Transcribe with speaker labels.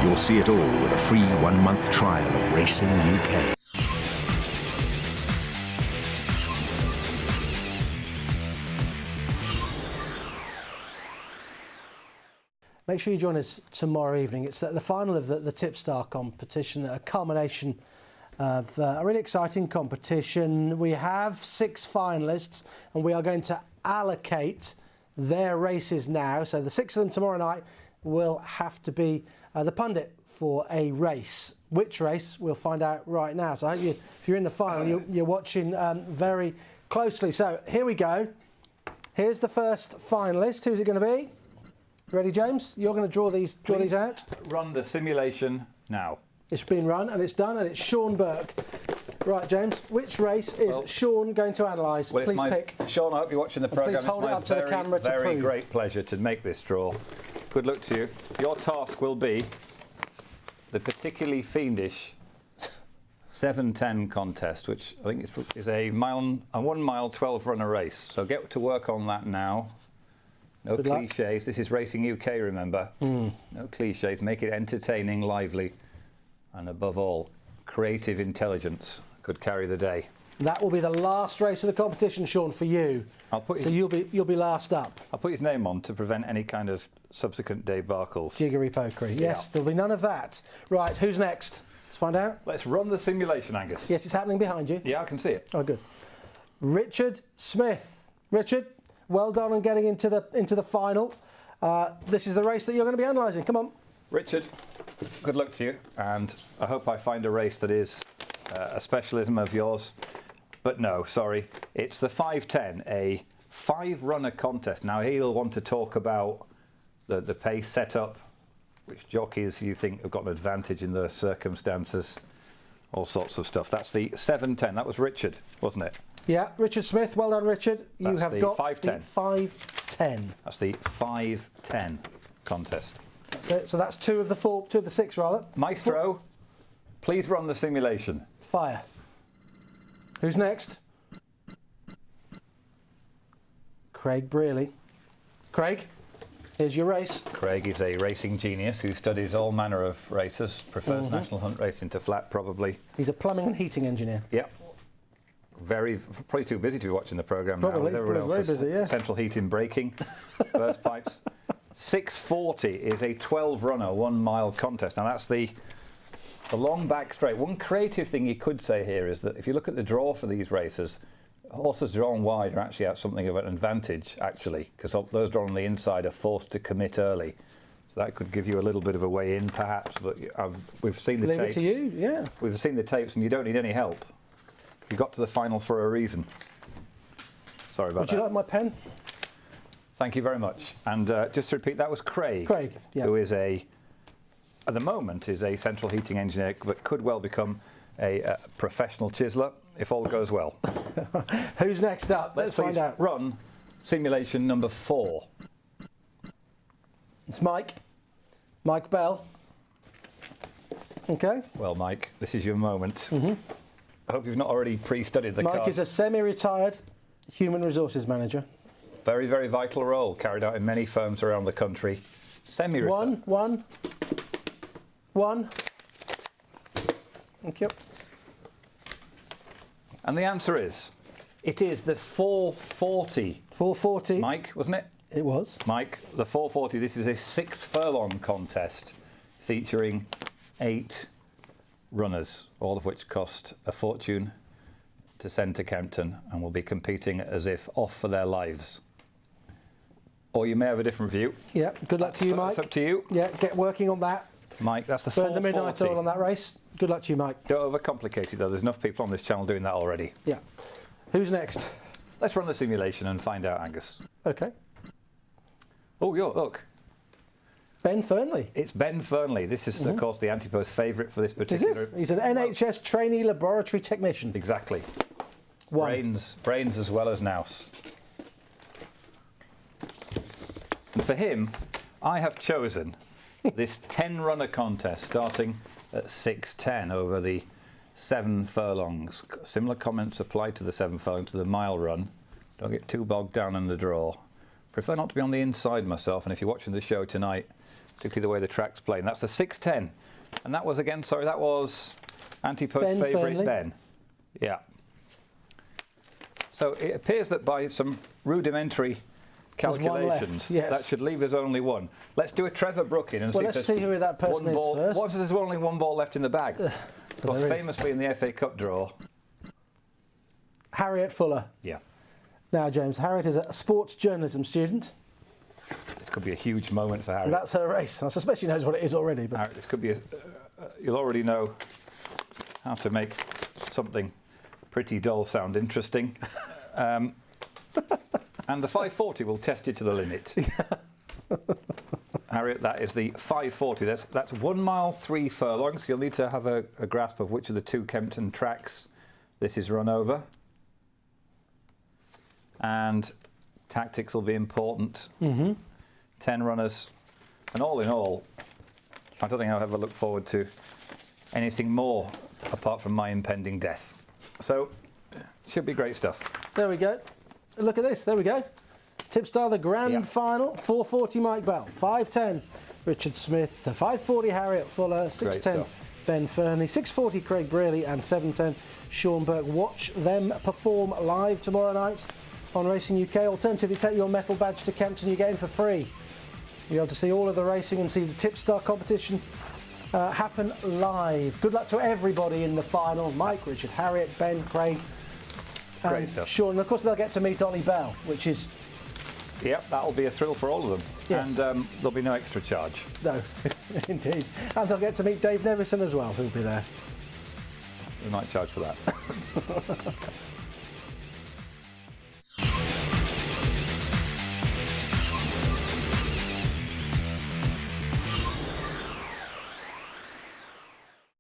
Speaker 1: You'll see it all with a free 1-month trial of Racing UK.
Speaker 2: Make sure you join us tomorrow evening. It's the final of the Tipstar competition, a culmination of a really exciting competition. We have 6 finalists and we are going to allocate their races now. So the 6 of them tomorrow night will have to be the pundit for a race. Which race, we'll find out right now. So I hope if you're in the final, you're watching very closely. So here we go. Here's the first finalist. Who's it going to be? Ready, James? You're going to draw these out.
Speaker 3: Run the simulation now.
Speaker 2: It's been run and it's done, and it's Sean Burke. Right, James, which race is Sean going to analyse?
Speaker 3: Well,
Speaker 2: please pick.
Speaker 3: Sean, I hope you're watching the programme.
Speaker 2: Please hold it up to the camera to prove.
Speaker 3: Very great pleasure to make this draw. Good luck to you. Your task will be the particularly fiendish 7:10 contest, which I think is a 1 mile 12 runner race. So get to work on that now. No
Speaker 2: Good
Speaker 3: cliches.
Speaker 2: luck.
Speaker 3: This is Racing UK, remember. No cliches. Make it entertaining, lively, and above all, creative intelligence could carry the day. That
Speaker 2: will be the last race of the competition, Sean, for you. So you'll be last up.
Speaker 3: I'll put his name on to prevent any kind of subsequent debacles.
Speaker 2: Jiggery pokery. Yes, there'll be none of that. Right, who's next? Let's find out.
Speaker 3: Let's run the simulation, Angus.
Speaker 2: Yes, it's happening behind you.
Speaker 3: Yeah, I can see it.
Speaker 2: Oh, good. Richard Smith. Richard, well done on getting into the final. This is the race that you're going to be analysing. Come on.
Speaker 3: Richard, good luck to you, and I hope I find a race that is a specialism of yours. But no, sorry, it's the 5:10, a 5-runner contest. Now he'll want to talk about the pace setup, which jockeys you think have got an advantage in the circumstances, all sorts of stuff. That's the 7:10. That was Richard, wasn't it?
Speaker 2: Yeah, Richard Smith. Well done, Richard. You have got the 5:10.
Speaker 3: That's the 5:10 contest.
Speaker 2: That's it. So that's 2 of the 6 rather.
Speaker 3: Maestro, please run the simulation.
Speaker 2: Fire. Who's next? Craig Brearley. Craig, here's your race.
Speaker 3: Craig is a racing genius who studies all manner of races, prefers national hunt racing to flat probably.
Speaker 2: He's a plumbing and heating engineer.
Speaker 3: Yep. Probably too busy to be watching the programme now.
Speaker 2: Probably, very busy, yeah.
Speaker 3: Central heating breaking, burst pipes. 6:40 is a 12-runner 1 mile contest. Now that's the long back straight. One creative thing you could say here is that if you look at the draw for these races, horses drawn wide are actually at something of an advantage, actually, because those drawn on the inside are forced to commit early. So that could give you a little bit of a way in, perhaps. But we've seen the tapes.
Speaker 2: Leave it to you, yeah.
Speaker 3: We've seen the tapes, and you don't need any help. You got to the final for a reason. Sorry about that.
Speaker 2: Would you like my pen?
Speaker 3: Thank you very much. And just to repeat, that was Craig.
Speaker 2: Craig, yeah.
Speaker 3: Who is at the moment, is a central heating engineer, but could well become a professional chiseler if all goes well.
Speaker 2: Who's next up? Let's find out.
Speaker 3: Run simulation number 4.
Speaker 2: It's Mike. Mike Bell. Okay.
Speaker 3: Well, Mike, this is your moment. I hope you've not already pre-studied the card.
Speaker 2: Mike is a semi-retired human resources manager.
Speaker 3: Very, very vital role carried out in many firms around the country. Semi-retired.
Speaker 2: One. Thank you.
Speaker 3: And the answer is, it is the 440.
Speaker 2: 440.
Speaker 3: Mike, wasn't it?
Speaker 2: It was.
Speaker 3: Mike, the 440. This is a 6-furlong contest featuring 8 runners, all of which cost a fortune to send to Kempton and will be competing as if off for their lives. Or you may have a different view.
Speaker 2: Yeah, good luck to you, Mike.
Speaker 3: It's up to you.
Speaker 2: Yeah, get working on that.
Speaker 3: Mike, that's the
Speaker 2: Burn
Speaker 3: 440.
Speaker 2: the midnight oil on that race. Good luck to you, Mike.
Speaker 3: Don't overcomplicate it, though. There's enough people on this channel doing that already.
Speaker 2: Yeah. Who's next?
Speaker 3: Let's run the simulation and find out, Angus.
Speaker 2: Okay.
Speaker 3: Oh, look.
Speaker 2: Ben Fernley.
Speaker 3: It's Ben Fernley. This is, of course, the Antipost favourite for this particular...
Speaker 2: Is it? He's an NHS trainee laboratory technician.
Speaker 3: Exactly.
Speaker 2: 1.
Speaker 3: Brains as well as nous. And for him, I have chosen this 10-runner contest starting at 6:10 over the 7 furlongs. Similar comments apply to the 7 furlongs, to the mile run. Don't get too bogged down in the draw. Prefer not to be on the inside myself, and if you're watching the show tonight, particularly the way the track's playing. That's the 6:10. And that was again, sorry, that was Antipode's favourite Ben. Yeah. So it appears that by some rudimentary calculations, that should leave us only one. Let's do a Trevor Brooking and
Speaker 2: let's see who that person is first.
Speaker 3: What if there's only one ball left in the bag? Because famously in the FA Cup draw.
Speaker 2: Harriet Fuller.
Speaker 3: Yeah.
Speaker 2: Now, James, Harriet is a sports journalism student.
Speaker 3: This could be a huge moment for Harriet.
Speaker 2: That's her race. I suspect she knows what it is already. But
Speaker 3: Harriet, this could be you'll already know how to make something pretty dull sound interesting. And the 540 will test you to the limit. Harriet, that is the 540. That's 1 mile 3 furlongs. You'll need to have a grasp of which of the two Kempton tracks this is run over. And tactics will be important. 10 runners. And all in all, I don't think I'll ever look forward to anything more apart from my impending death. So, should be great stuff.
Speaker 2: There we go. Look at this. There we go. Tipstar, the grand final. 440 Mike Bell. 510 Richard Smith. 540 Harriet Fuller. 610 Ben Fernley. 640 Craig Brearley. And 710 Sean Burke. Watch them perform live tomorrow night on Racing UK. Alternatively, take your metal badge to Kempton. You get in for free. You'll be able to see all of the racing and see the Tipstar competition happen live. Good luck to everybody in the final. Mike, Richard, Harriet, Ben, Craig,
Speaker 3: Great stuff.
Speaker 2: Sean. And of course, they'll get to meet Ollie Bell, which is...
Speaker 3: Yep, that'll be a thrill for all of them.
Speaker 2: Yes.
Speaker 3: And there'll be no extra charge.
Speaker 2: No, indeed. And they'll get to meet Dave Nevison as well, who'll be there.
Speaker 3: We might charge for that.